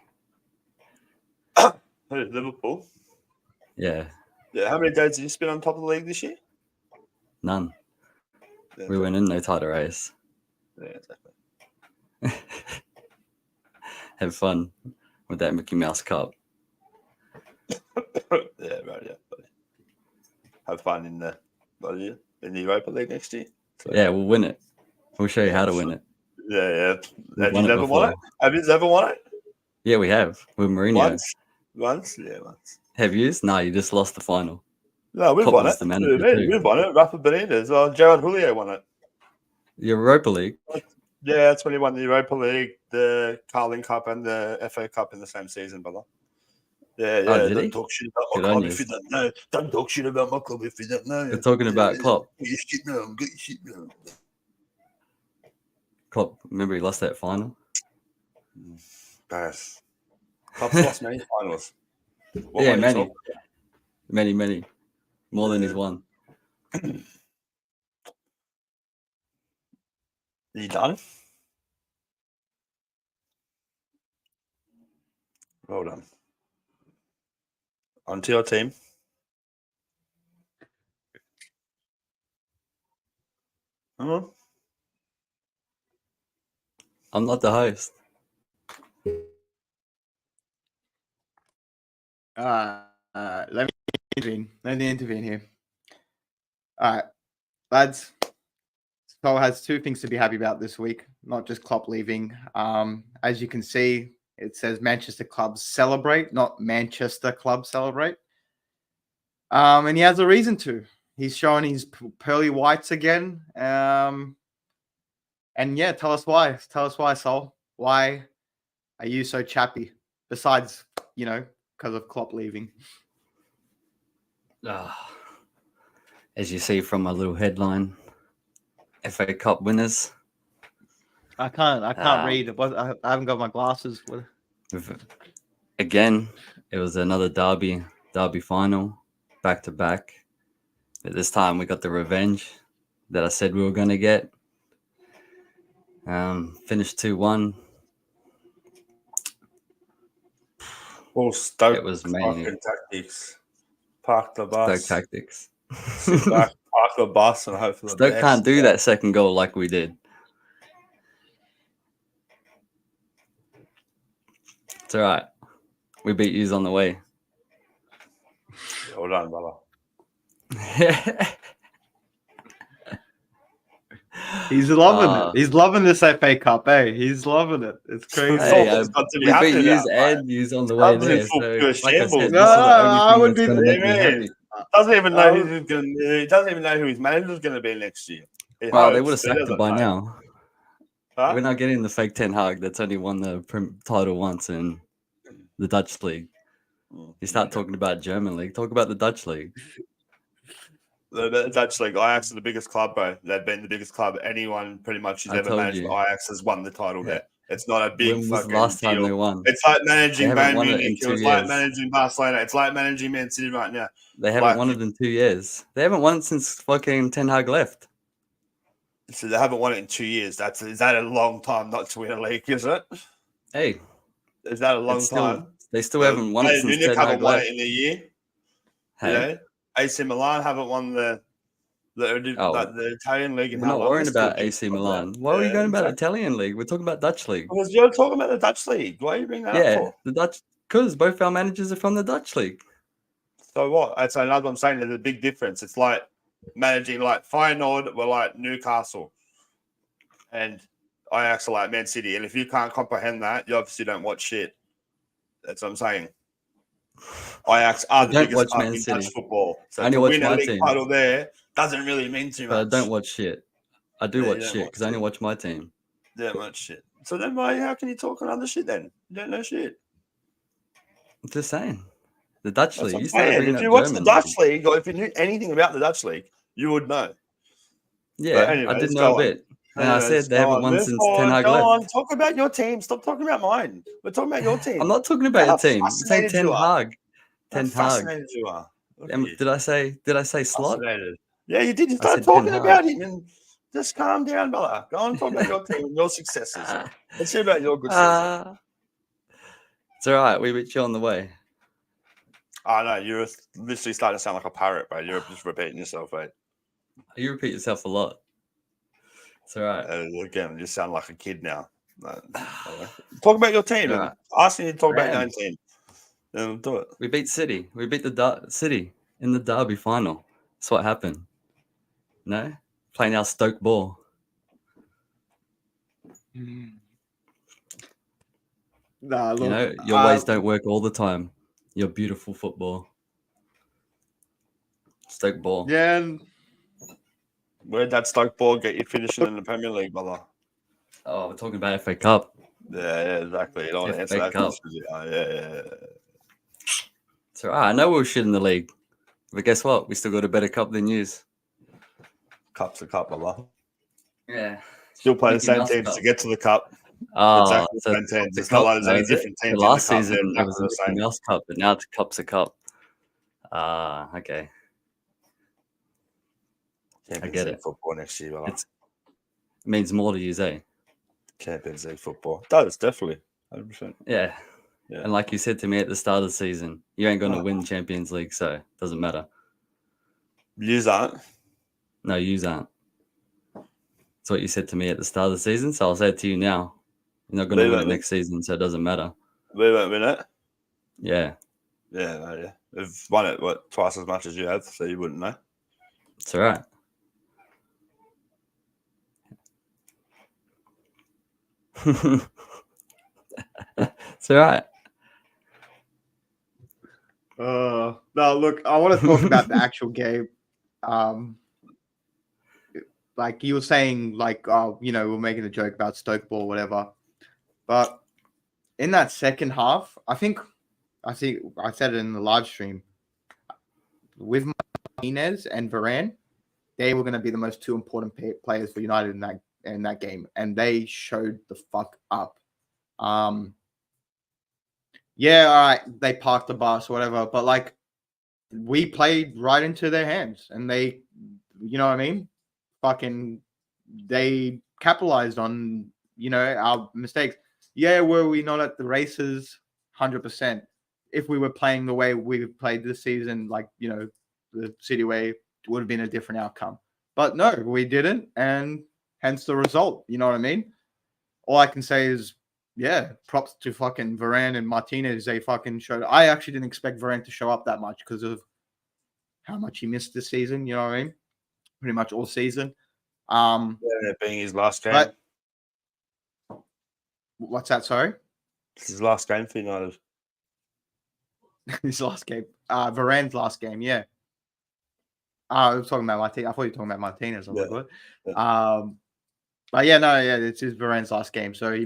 Liverpool? Yeah. Yeah. How many days did you spend on top of the league this year? None. Yeah, we went in no title race. Yeah, exactly. Have fun with that Mickey Mouse Cup. Yeah, right. Yeah. Have fun in the Europa League next year. So, yeah, we'll win it. We'll show you how to win it. Yeah. Have you ever won it? Have you ever won it? Yeah, we have with Mourinho. Once. Yeah, once. Have you? No, you just lost the final. No, we've won it. We've won it. Rafa Benitez. Well, Gerard Houllier won it. Europa League. Yeah, that's when he won the Europa League, the Carling Cup, and the FA Cup in the same season, brother. Yeah. Oh, don't talk shit about my club if you don't know. Don't talk shit about my club if you don't know. You're talking about Klopp. Get your shit now. Get your shit now. Klopp, remember he lost that final? Pass. Klopp's lost many finals. Yeah, many. More than he's won. Are you done? Well done. On to your team. I'm not the host. Let me intervene. Let me intervene here. All right, lads. Sol has two things to be happy about this week, not just Klopp leaving. As you can see, it says Manchester Club celebrate, not Manchester Club celebrate. And he has a reason to. He's showing his pearly whites again. And yeah, tell us why. Tell us why, Sol. Why are you so chappy? Besides, because of Klopp leaving. As you see from my little headline, FA Cup winners. I can't read. I haven't got my glasses. Again, it was another derby final, back to back. But this time we got the revenge that I said we were going to get. Finished 2-1. Well, Stoke. It was mainly tactics. Park the bus. Stoke tactics. Sit back, park the bus, and hope for the Stoke best. can't do that second goal like we did. It's all right. We beat yous on the way. Well done, brother. He's loving it. He's loving this FA Cup, He's loving it. It's crazy. Hey, we beat yous and yous on the way there. So, like I said, I would be going to make me happy. Doesn't even know he doesn't even know who his manager's going to be next year. Well, they would have sacked it by now. Huh? We're not getting the fake Ten Hag that's only won the title once in the Dutch league. You start talking about German league, talk about the Dutch league. The Dutch league, Ajax are the biggest club, bro. They've been the biggest club. Anyone pretty much who's ever managed Ajax has won the title there. It's not a big when was fucking the last time deal. they won? It's like managing Bayern Munich. It was like managing Barcelona. It's like managing Man City right now. They haven't won it in 2 years. They haven't won it since fucking Ten Hag left. So they haven't won it in 2 years. Is that a long time not to win a league, is it? Hey. Is that a long time? They still haven't won it since Ten Hag left. In a year. Hey. You know? AC Milan haven't won the Italian league. We're not worrying about AC Milan. Why are you going about Italian league? We're talking about Dutch league. Because you're talking about the Dutch league. Why are you bringing that up for? The Dutch, because both our managers are from the Dutch league. So what? That's another. I'm saying there's a big difference. It's like managing like Feyenoord were like Newcastle, and Ajax are like Man City. And if you can't comprehend that, you obviously don't watch shit. That's what I'm saying. Ajax are the biggest club in Dutch football. So to win a league title there doesn't really mean too much. But I don't watch shit. I do watch shit because I only watch my team. You don't watch shit. So then how can you talk on other shit then? You don't know shit. I'm just saying. The Dutch league. If you watch the Dutch league, or if you knew anything about the Dutch league, you would know. Yeah, anyway, I did know a bit. And I said they haven't won since Ten Hag left. Talk about your team. Stop talking about mine. We're talking about your team. I'm not talking about your team. I'm saying Ten Hag. Ten Hag. Fascinated you are. Did I say slot? Yeah, you did. You started talking about him, and just calm down, brother. Go on, talk about your team and your successes. Let's hear about your good successes. It's all right. We beat you on the way. I know you're literally starting to sound like a parrot, bro. You're just repeating yourself, mate. You repeat yourself a lot. It's all right. Again, you sound like a kid now. Talk about your team. Right. Asking you to talk about your own team. Then do it. We beat City. We beat the City in the derby final. That's what happened. No? Playing our Stoke ball. Nah, look, your ways don't work all the time. Your beautiful football. Stoke ball. Yeah. Where'd that Stoke ball get you finishing in the Premier League, brother? Oh, we're talking about FA Cup. Yeah, exactly. You don't want to answer that question. Yeah. It's all right. I know we were shit in the league. But guess what? We still got a better cup than yous. Cup's a cup, brother. Yeah. Still play the same teams to get to the cup. Oh, exactly the same teams. It's not like there's any different teams. Last season, it was a Mickey Mouse Cup, but now the cup's a cup. Okay. I get it. Football next year, brother. It means more to you, eh? Champions League football. It does, definitely. 100%. Yeah. And like you said to me at the start of the season, you ain't going to win Champions League, so it doesn't matter. Yous aren't. No, yous aren't. That's what you said to me at the start of the season, so I'll say it to you now. You're not going to win it next season, so it doesn't matter. We won't win it? Yeah. Yeah, no, yeah. We've won it, twice as much as you have, so you wouldn't know. It's all right. It's all right. No, look, I want to talk about the actual game. Like you were saying, like, we're making a joke about Stoke ball, whatever. But in that second half, I think I said it in the live stream. With Martinez and Varane, they were going to be the most two important players for United in that game, and they showed the fuck up. Yeah, all right, they parked the bus, whatever, but like we played right into their hands, and they, you know what I mean? Fucking, they capitalized on our mistakes. Yeah, were we not at the races? 100%. If we were playing the way we played this season, like the City way, it would have been a different outcome. But no, we didn't, and hence the result. You know what I mean? All I can say is, yeah, props to fucking Varane and Martinez. They fucking showed. I actually didn't expect Varane to show up that much because of how much he missed this season. You know what I mean? Pretty much all season. Being his last game. But, what's that? Sorry? It's his last game for United. His last game. Varane's last game, yeah. I was talking about Martinez. I thought you were talking about Martinez. I was like, what? Yeah. But yeah, it's his Varane's last game. So he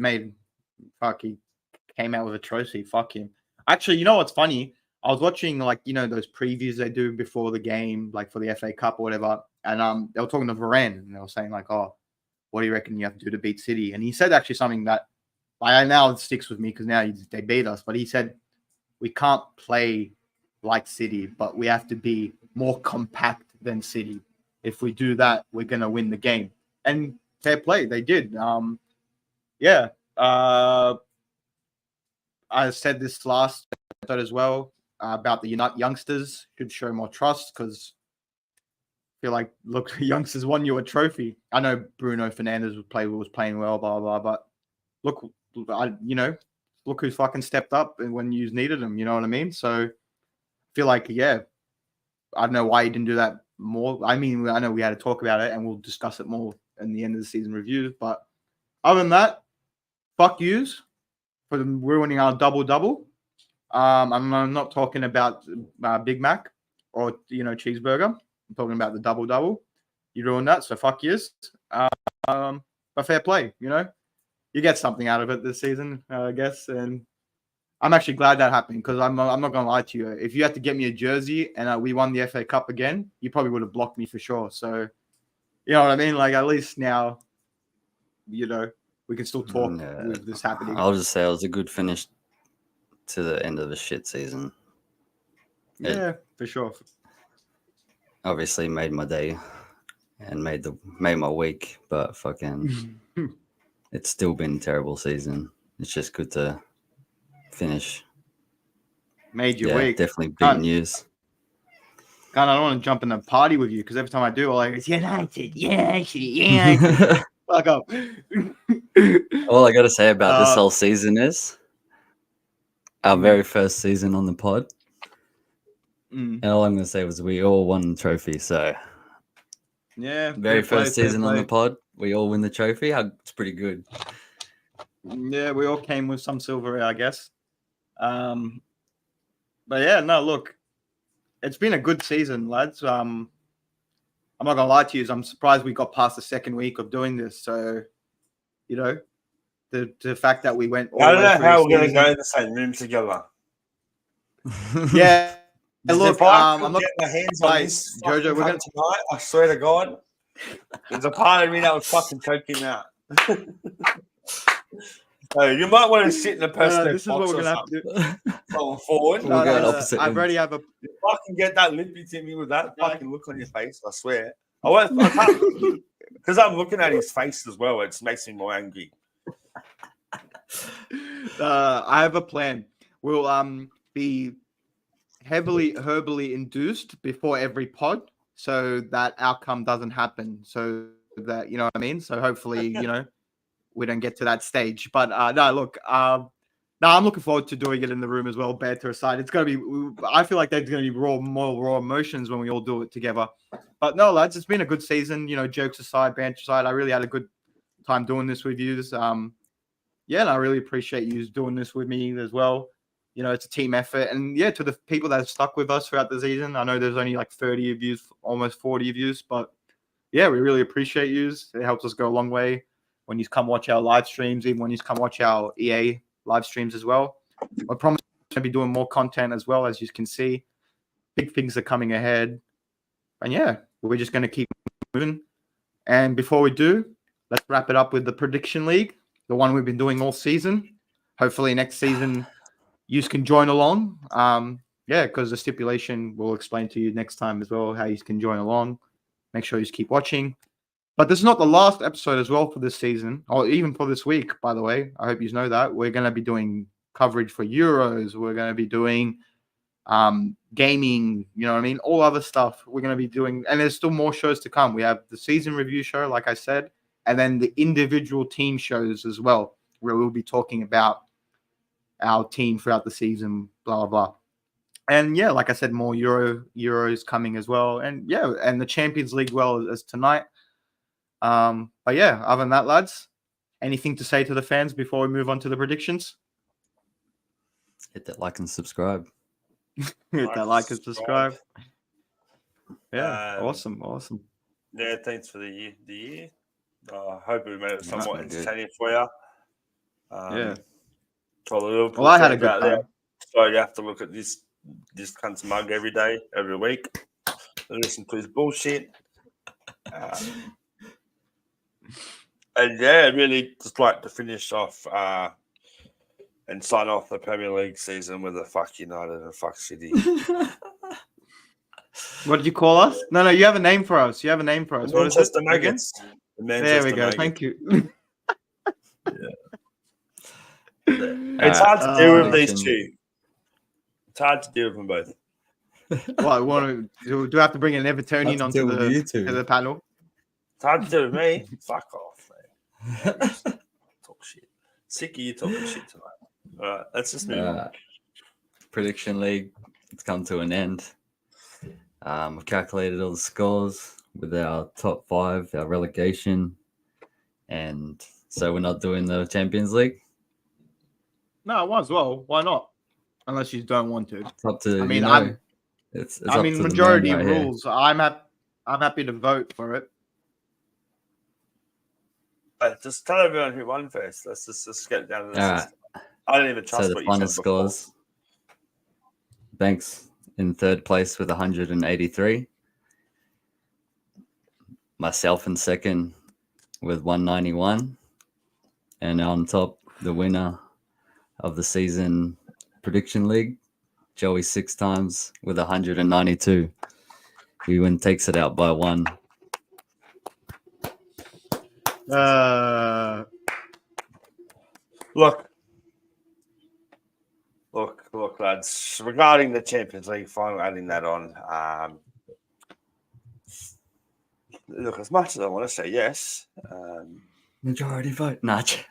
came out with a trophy. Fuck him. Actually, you know what's funny? I was watching those previews they do before the game, like for the FA Cup or whatever. And they were talking to Varane and they were saying like, oh, what do you reckon you have to do to beat City? And he said actually something that now it sticks with me because now they beat us. But he said, we can't play like City, but we have to be more compact than City. If we do that, we're going to win the game. And fair play, they did. I said this last episode as well about the youngsters should show more trust because I feel like, look, youngsters won you a trophy. I know Bruno Fernandes was playing well, blah, blah, blah, but look, look who's fucking stepped up and when you needed them, you know what I mean? So I feel like, yeah, I don't know why you didn't do that more. I mean, I know we had to talk about it and we'll discuss it more in the end of the season reviews, but other than that, fuck yous for ruining our double-double. I'm not talking about Big Mac or, cheeseburger. I'm talking about the double-double. You ruined that, so fuck yous. But fair play, You get something out of it this season, I guess. And I'm actually glad that happened because I'm not going to lie to you. If you had to get me a jersey and we won the FA Cup again, you probably would have blocked me for sure. So, you know what I mean? Like, at least now, we can still talk with this happening. I'll just say it was a good finish to the end of a shit season. Yeah, for sure. Obviously made my day and made my week, but fucking it's still been a terrible season. It's just good to finish. Made your week. Definitely big news. God, I don't want to jump in the party with you because every time I do, I'm like, it's United, yeah. Fuck up. All I got to say about this whole season is our very first season on the pod. And all I'm going to say was we all won the trophy. So, yeah, very first season on the pod, we all win the trophy. It's pretty good. Yeah, we all came with some silver, I guess. But yeah, no, look, it's been a good season, lads. I'm not gonna lie to you. I'm surprised we got past the second week of doing this. So, the fact that we went. I don't know how we're gonna go in the same room together. Yeah. Look, I'm not getting my hands on this. Jojo, we're gonna tonight. I swear to God, there's a part of me that would fucking choke him out. So you might want to sit in the person. This is what we're gonna have to do. Going forward, we'll go opposite. I already have a. You fucking get that lippy to me with that fucking look on your face. I swear. I can't because I'm looking at his face as well. It makes me more angry. I have a plan. will be heavily herbally induced before every pod, so that outcome doesn't happen. So that you know what I mean. So hopefully, we don't get to that stage. But no, look, no, I'm looking forward to doing it in the room as well. Banter aside, it's gonna be. I feel like there's gonna be more raw emotions when we all do it together. But no, lads, it's been a good season. Jokes aside, banter aside, I really had a good time doing this with you. Yeah, and I really appreciate you doing this with me as well. It's a team effort. And yeah, to the people that have stuck with us throughout the season, I know there's only like 30 of you, almost 40 of you, but yeah, we really appreciate you. It helps us go a long way when you come watch our live streams, even when you come watch our EA live streams as well. I promise to be doing more content as well, as you can see. Big things are coming ahead. And yeah, we're just going to keep moving. And before we do, let's wrap it up with the Prediction League, the one we've been doing all season. Hopefully next season you can join along. Yeah, because the stipulation we'll explain to you next time as well, how you can join along. Make sure you keep watching. But this is not the last episode as well for this season, or even for this week, by the way. I hope you know that. We're going to be doing coverage for Euros. We're going to be doing gaming, all other stuff we're going to be doing. And there's still more shows to come. We have the season review show, like I said, and then the individual team shows as well, where we'll be talking about our team throughout the season, blah, blah, blah. And yeah, like I said, more Euros coming as well. And yeah, and the Champions League well as tonight. But yeah, other than that, lads, anything to say to the fans before we move on to the predictions? Hit that like and subscribe. Hit that like and subscribe. Yeah, awesome. Yeah, thanks for the year. I hope we made it somewhat entertaining for you. Yeah. Well, I had a good time. So you have to look at this cunt's mug every day, every week. Listen to his bullshit. And yeah, really just like to finish off and sign off the Premier League season with a fuck United and fuck City. What did you call us? No, you have a name for us. What is it? The Nuggets. There we go. Thank you. It's hard to deal with these two. It's hard to deal with them both. What, do I have to bring an Evertonian onto the panel? It's hard to deal with me. Fuck off, man. Talk shit. Sick of you talking shit tonight. All right, let's just move on. Prediction League, it's come to an end. We've calculated all the scores with our top 5, our relegation, and so we're not doing the Champions League. No, I might as well. Why not? Unless you don't want to. It's up to. It's majority rules. Here. I'm happy to vote for it. Just tell everyone who won first. Let's just get down to this. Right. I don't even trust what you said before. Scores. Banks in 3rd place with 183. Myself in 2nd with 191. And on top, the winner of the season Prediction League, Joey 6 times with 192. He takes it out by 1. Look, lads. Regarding the Champions League final, adding that on. Look, as much as I want to say yes, majority vote, not.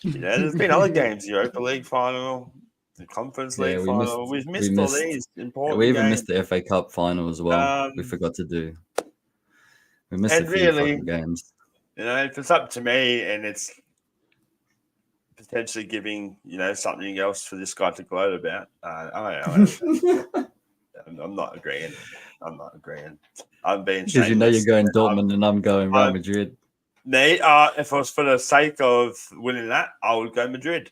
There's been other games, Europa League final, the Conference League final. We've missed all these important. We even missed the FA Cup final as well. We forgot to do. We missed a few fucking games. If it's up to me, and it's potentially giving something else for this guy to gloat about, I'm not agreeing. I'm being because you're going Dortmund and I'm going Real Madrid. Me, if it was for the sake of winning that, I would go Madrid.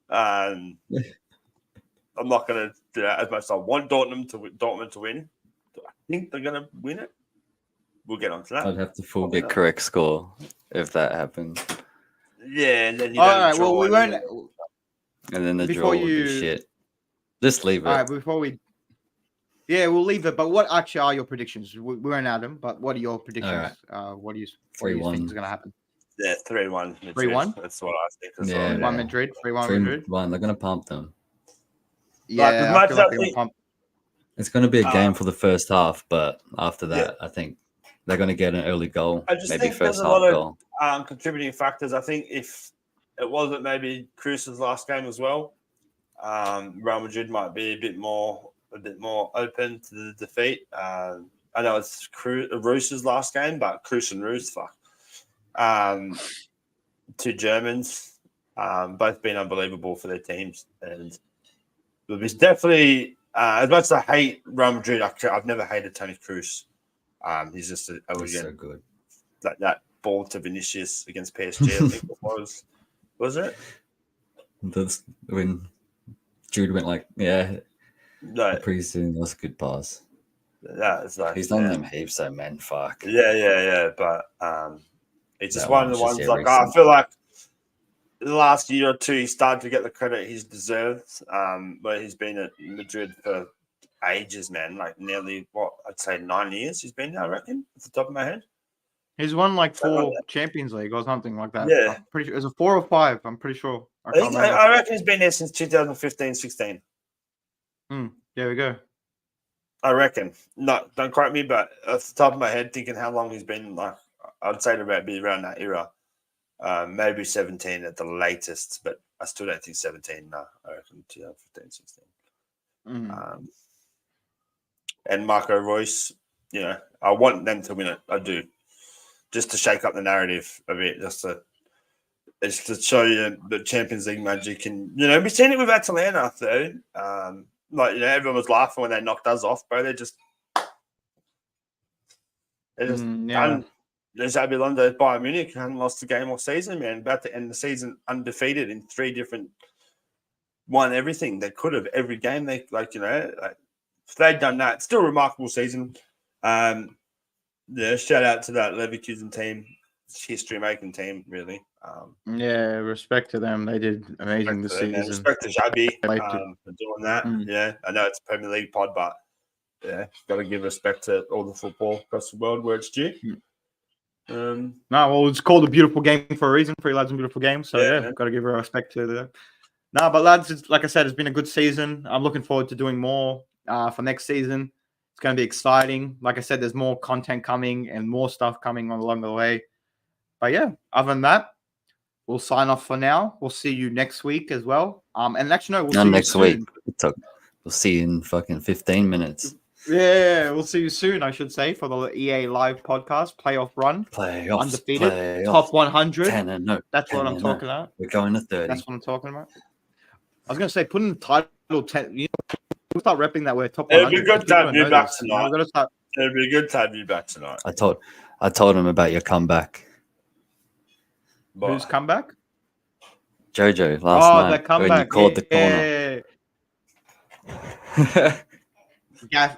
I'm not going to do that as much as I want Dortmund to win. Do I think they're going to win it? We'll get on to that. I'd have to get correct score if that happens. Yeah, and then you all right, well, we won't. And then the draw would be shit. Just leave it. All right, we'll leave it. But what actually are your predictions? We won't add them, but what are your predictions? Right. What do you think is going to happen? Yeah, 3-1. 3-1? That's what I think. Madrid. 3-1 Madrid. They're going to pump them. Yeah, as I much feel as like I they're gonna think, pump. It's going to be a game Um, for the first half, but after yeah, that, I think they're going to get an early goal, I just maybe think there's first a half lot goal. of contributing factors. I think if it wasn't maybe Cruz's last game as well, Real Madrid might be a bit more open to the defeat. I know it's Roos's last game, but Cruz and Roos, fuck. Two Germans, both been unbelievable for their teams, and it was definitely as much as I hate Real Madrid, I've never hated Toni Kroos. He's just He's so good. that ball to Vinicius against PSG. I think it was it? That's when Jude went like, yeah, No, pretty soon. That's a good pass. yeah, it's like He's done them heaps, though, man. Fuck. yeah. But it's just That one of one's the just ones like recent. I feel like the last year or two he started to get the credit he's deserved. But he's been at Madrid for ages, man. Like nearly what I'd say 9 years he's been there, I reckon, off the top of my head. He's won like Something like 4 that. Champions League or something like that. Yeah. I'm pretty sure it was a 4 or 5. I'm pretty sure. I I can't think remember. I reckon he's been there since 2015-16. There we go. I reckon. No, don't quote me, but off the top of my head, thinking how long he's been, like I'd say to be around that era. Maybe 17 at the latest, but I still don't think 17. No, I reckon 2015, 16. And Marco Reus, you know, I want them to win it. I do, just to shake up the narrative a bit, just to show you the Champions League magic. And you know, we've seen it with Atalanta though. Like you know, everyone was laughing when they knocked us off, bro. They're just done. Xabi Alonso, Bayern Munich, hadn't lost a game all season, man. About to end the season undefeated in 3 different, won everything they could have, every game they if they'd done that, still a remarkable season. Yeah, shout out to that Leverkusen team, history making team, really. Yeah, respect to them. They did amazing this season. Respect to Xabi to... for doing that. Yeah, I know it's a Premier League pod, but yeah, got to give respect to all the football across the world where it's due. No, well, it's called a beautiful game for a reason. Free lads and beautiful game. So yeah, got to give respect to that. No, but lads, it's, like I said, it's been a good season. I'm looking forward to doing more for next season. It's going to be exciting. Like I said, there's more content coming and more stuff coming along the way. But yeah, other than that, we'll sign off for now. We'll see you next week as well. And actually, no, we'll see next you week. We'll see you in fucking 15 minutes. Yeah, we'll see you soon, I should say, for the EA Live podcast, playoff run. Playoffs, undefeated, top 100. 10-0. That's what I'm talking about. We're going to 30. That's what I'm talking about. I was going to say, put in the title 10. You know, we'll start repping that we're top 100. It'll be good to have you back tonight. It'll be good to have you back tonight. I told him about your comeback. Who's comeback? Jojo last night when you called the corner. Gaff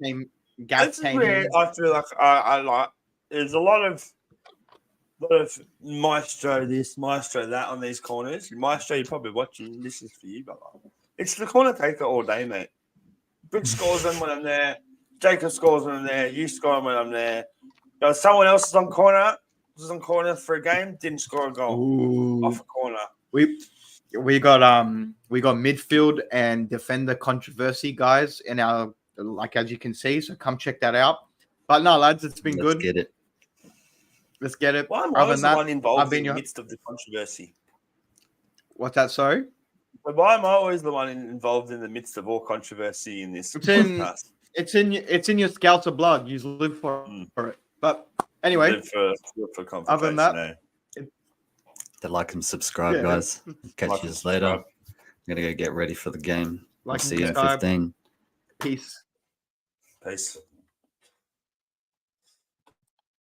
team. I feel like I like. There's a lot of maestro this, maestro that on these corners. Maestro, you're probably watching. This is for you, brother. It's the corner taker all day, mate. Big scores them when I'm there. Jacob scores when I'm there. You score when I'm there. Someone else is on corner. Was on corner for a game. Didn't score a goal off a corner. We got midfield and defender controversy guys in our, like, as you can see, so come check that out. But no, lads, it's been good. Let's get it. Why am I the one involved in the midst of the controversy? What's that, sorry? But why am I always the one involved in the midst of all controversy in this podcast? It's in your scouter blood. You live for it. But anyway, live for other than that, like and subscribe, guys. Catch you later. I'm gonna go get ready for the game. I'll see you in 15. Peace. Peace.